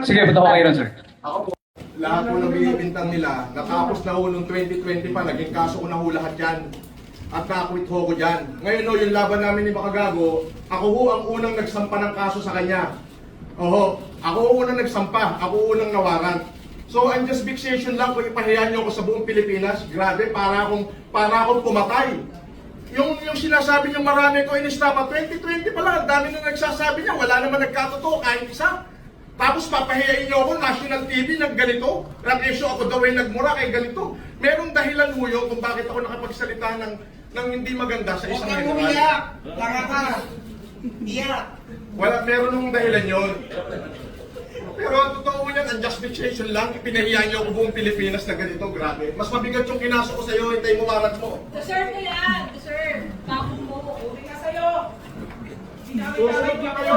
Sige, punta ko kayo ron, sir. Ako po, lahat po ng binibintang nila, natapos na ho noong 2020 pa, naging kaso ko na ho lahat yan. At na-quit ho ko dyan. Ngayon ho, yung laban namin ni Makagago, ako ho ang unang nagsampa ng kaso sa kanya. Oho, ako ho unang nagsampa, ako ho unang nawaran. So, ang just fixation lang kung ipahiyan niyo ako sa buong Pilipinas, grabe, para akong pumatay. Yung sinasabi niyo marami ko inistapa, 2020 pa lang, ang dami nang nagsasabi niya, wala naman nagkatotoo, kahit isa. Tapos papahiyain niyo ako, national TV, ng ganito. Ratio ako daw ay nagmura kay ganito. Merong dahilan mo yun kung bakit ako nakapagsalita ng hindi maganda sa isang general. Huwag kang umiyak! Tanga ka! Iyak! Wala, meron nung dahilan yun. Pero ang totoo yan, ang justification lang, ipinahiya niyo ako buong Pilipinas na ganito, grabe. Mas mabigat yung kinaso ko sa'yo, hintay mo warat mo. Deserve mo yan! Deserve! Tapos mo, uwi ka sa'yo! Susunod na kayo.